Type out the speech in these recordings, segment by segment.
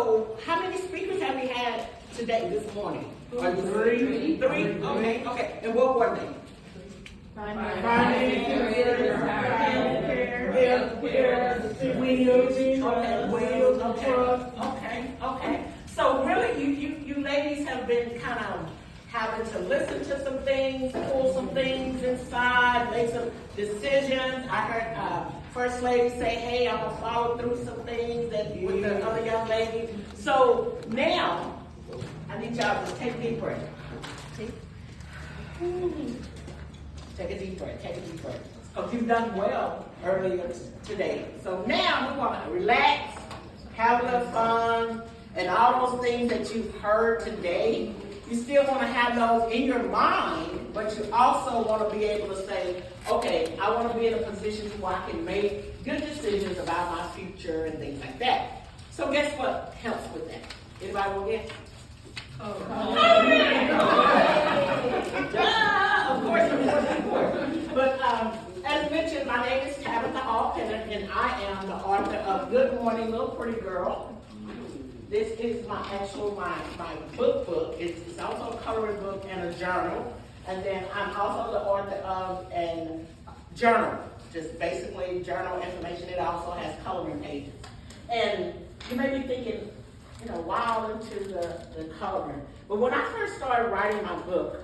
So how many speakers have we had today, this morning? Three. Three? Okay. And what were they? Wheels. Okay. So really, you ladies have been kind of having to listen to some things, pull some things inside, make some decisions. I heard First Lady say, hey, I'm gonna follow through some things that with the other young ladies. So now, I need y'all to take a deep breath. Take a deep breath. Because you've done well earlier today. So now we want to relax, have a little fun, and all those things that you've heard today, you still want to have those in your mind, but you also want to be able to say, okay, I want to be in a position where I can make good decisions about my future and things like that. So guess what helps with that? Anybody want to get? Of course. But as mentioned, my name is Tabitha Hall, and I am the author of Good Morning, Little Pretty Girl. This is my book. It's also a coloring book and a journal. And then I'm also the author of a journal, just basically journal information. It also has coloring pages. And you may be thinking, wow, into the coloring. But when I first started writing my book,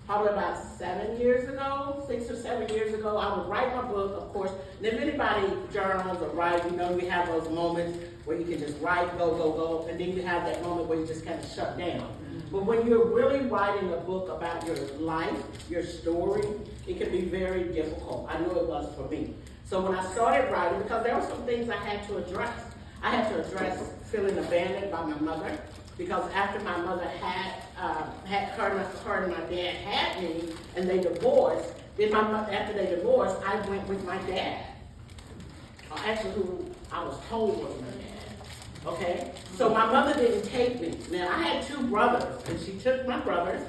probably about 6 or 7 years ago, I would write my book, of course. And if anybody journals or write, we have those moments where you can just write, go, and then you have that moment where you just kind of shut down. But when you're really writing a book about your life, your story, it can be very difficult. I know it was for me. So when I started writing, because there were some things I had to address. I had to address feeling abandoned by my mother, because after my mother her and my dad had me, and they divorced, after they divorced, I went with my dad. Actually, who I was told was my dad. Okay? So my mother didn't take me. Now, I had two brothers, and she took my brothers,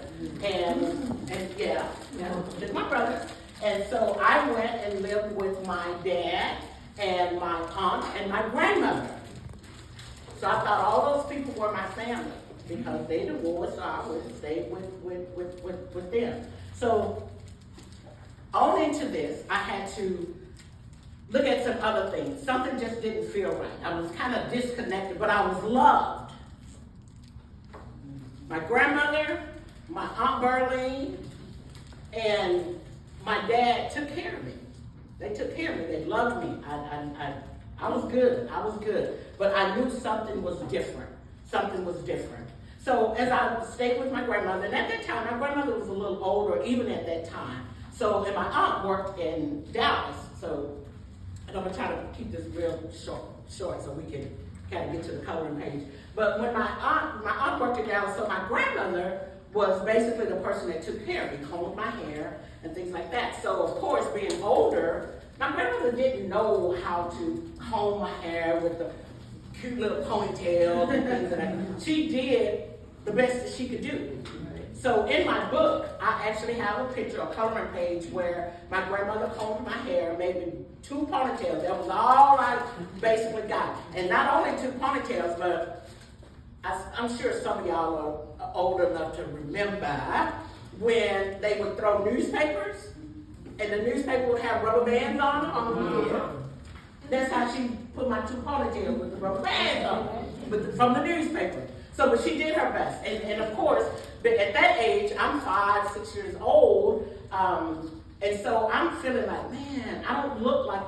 took my brothers. And so I went and lived with my dad and my aunt and my grandmother. So I thought all those people were my family because they divorced, so I would stay with them. So on into this, I had to look at some other things. Something just didn't feel right. I was kind of disconnected, but I was loved. My grandmother, my Aunt Berlene, and my dad took care of me. They took care of me. They loved me. I was good. But I knew something was different. So as I stayed with my grandmother, and at that time, my grandmother was a little older, even at that time. So, and my aunt worked in Dallas. So, and I'm gonna try to keep this real short so we can kind of get to the coloring page. But when my aunt worked in Dallas, so my grandmother was basically the person that took care of me, combed my hair and things like that. So, of course, being older, my grandmother didn't know how to comb my hair with the cute little ponytail and things like that. She did the best that she could do. So in my book, I actually have a picture, a coloring page, where my grandmother combed my hair, made me 2 ponytails. That was all I basically got. And not only 2 ponytails, but I'm sure some of y'all are old enough to remember when they would throw newspapers, and the newspaper would have rubber bands on them. That's how she put my 2 ponytails with the rubber bands on from the newspaper. So, but she did her best. And of course, at that age, I'm 5, 6 years old, and so I'm feeling like, man, I don't look like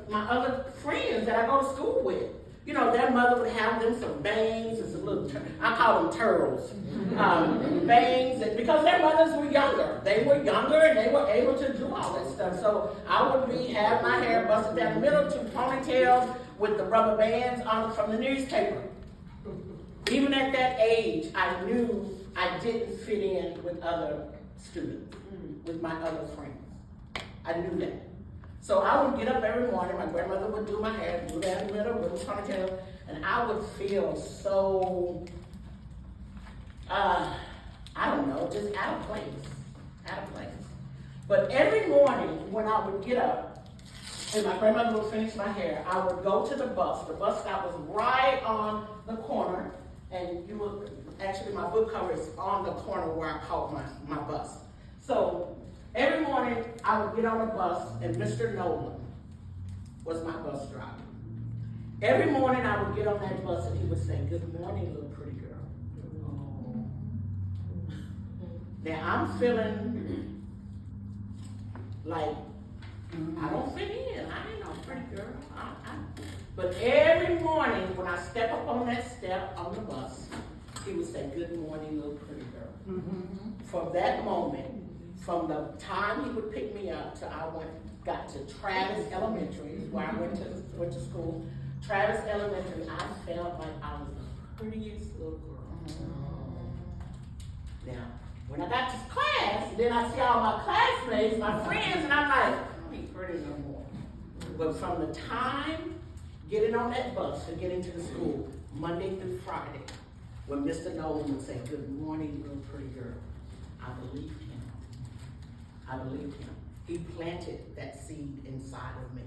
my other friends that I go to school with. Their mother would have them some bangs and some little, I call them turtles, bangs, because their mothers were younger. They were younger and they were able to do all that stuff. So I would have my hair busted down the middle, 2 ponytails with the rubber bands on from the newspaper. Even at that age, I knew I didn't fit in with other students, with my other friends. I knew that. So I would get up every morning, my grandmother would do my hair, do that in the middle, with a ponytail, and I would feel so, I don't know, just out of place. But every morning when I would get up, and my grandmother would finish my hair, I would go to the bus. The bus stop was right on the corner, and you would, actually my book cover is on the corner where I caught my bus. So every morning I would get on the bus, and Mr. Nolan was my bus driver. Every morning I would get on that bus and he would say, "Good morning, little pretty girl." Oh. Now I'm feeling like I don't fit in. I ain't no pretty girl. But every morning when I step up on that step on the bus, he would say, "Good morning, little pretty girl." From that moment, from the time he would pick me up till I got to Travis Elementary, where I went to school. Travis Elementary, I felt like I was the prettiest little girl. Now, when I got to class, then I see all my classmates, my friends, and I'm like, I ain't pretty no more. But from the time getting on that bus to getting to the school, Monday through Friday, when Mr. Nolan would say, "Good morning, little pretty girl," I believed him. I believed him. He planted that seed inside of me.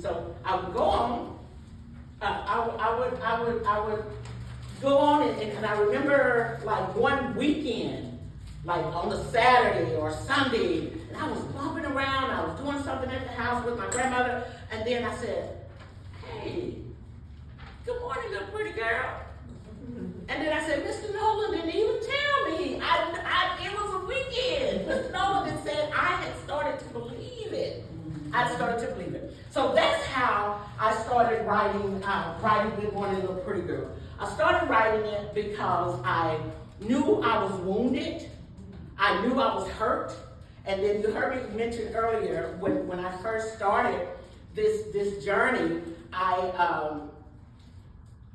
So I would go on. I would go on, and I remember like one weekend, like on a Saturday or Sunday, and I was bumping around. I was doing something at the house with my grandmother, and then I said, "Hey, good morning, little pretty girl." And then I said, "Mr. Nolan didn't even tell me. It was a weekend." Mr. Nolan said I had started to believe it. I started to believe it. So that's how I started writing Good Morning, Little Pretty Girl. I started writing it because I knew I was wounded. I knew I was hurt. And then you heard me mention earlier, when I first started this journey, I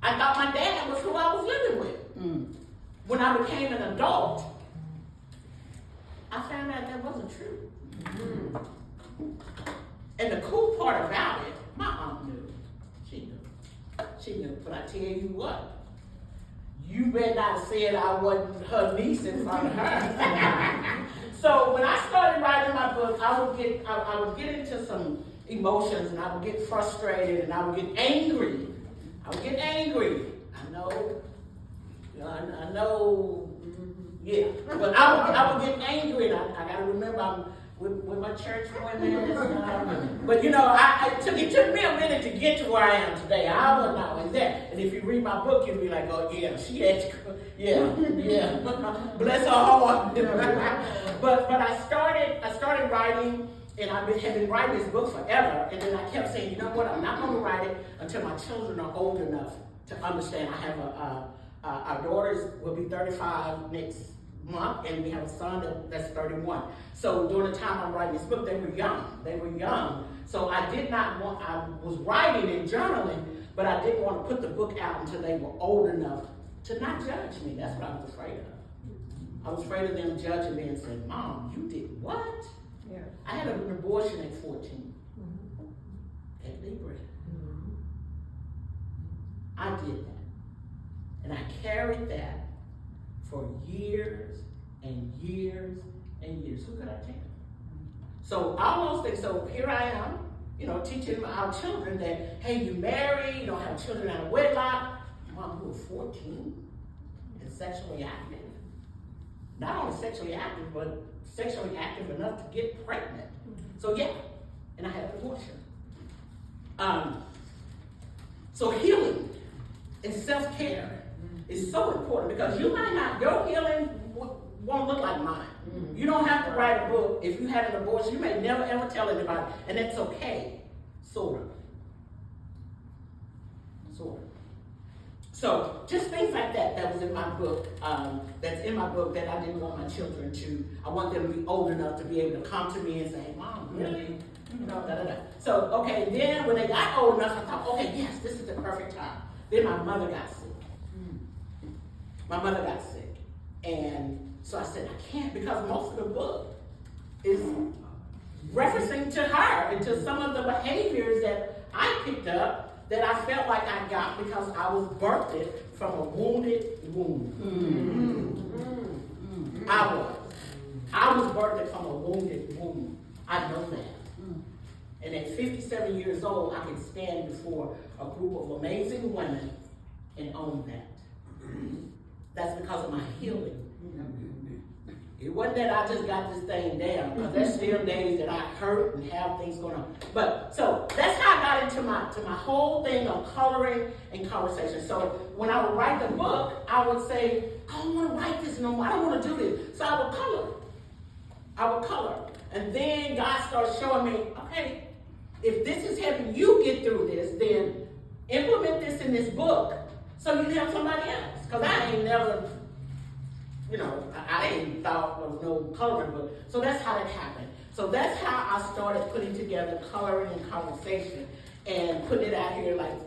thought my dad was who I was living with. When I became an adult, I found out that wasn't true. And the cool part about it, my aunt knew. She knew. But I tell you what, you better not have said I wasn't her niece in front of her. So when I started writing my book, I would get into some emotions, and I would get frustrated, and I would get angry. I know, yeah. But I would get angry, and I got to remember I'm with my church women. But it took me a minute to get to where I am today. I wasn't always there. And if you read my book, you'll be like, "Oh yeah, she had, yeah, bless her heart." But I started writing, and have been writing this book forever. And then I kept saying, "You know what? I'm not going to write it until my children are old enough to understand." I have our daughters will be 35 next month, and we have a son that's 31. So during the time I'm writing this book, they were young. So I was writing and journaling, but I didn't want to put the book out until they were old enough to not judge me. That's what I was afraid of. I was afraid of them judging me and saying, "Mom, you did what?" Yeah. I had an abortion at 14. At Libra. I did that. And I carried that for years and years and years. Who could I tell? So almost like, so here I am, teaching our children that, hey, you marry, you don't have children out of wedlock. Mom, who was 14 and sexually active. Not only sexually active, but sexually active enough to get pregnant. So yeah, and I had an abortion. So healing and self-care is so important, because you might not, your healing won't look like mine. You don't have to write a book if you had an abortion. You may never ever tell anybody, and that's okay, sort of. So just things like that was in my book, that's in my book that I didn't want my children to. I want them to be old enough to be able to come to me and say, "Mom, really?" So, okay, then when they got old enough, I thought, okay, yes, this is the perfect time. Then my mother got sick. And so I said, I can't, because most of the book is referencing to her and to some of the behaviors that I picked up that I felt like I got because I was birthed from a wounded womb. I was birthed from a wounded womb. I know that. And at 57 years old, I can stand before a group of amazing women and own that. That's because of my healing. It wasn't that I just got this thing down, because there's still days that I hurt and have things going on. But so that's how I got into my whole thing of coloring and conversation. So when I would write the book, I would say, I don't want to write this no more. I don't want to do this. So I would color. And then God started showing me, okay, if this is helping you get through this, then implement this in this book so you can help somebody else. Because I ain't never, I ain't thought there was no coloring book. So that's how that happened. So that's how I started putting together coloring and conversation and putting it out here like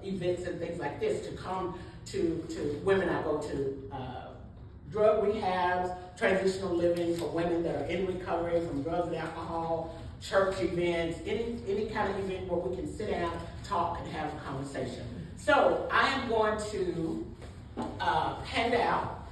events and things like this to come to women. I go to drug rehabs, transitional living for women that are in recovery from drugs and alcohol, church events, any kind of event where we can sit down, talk, and have a conversation. So I am going to hand out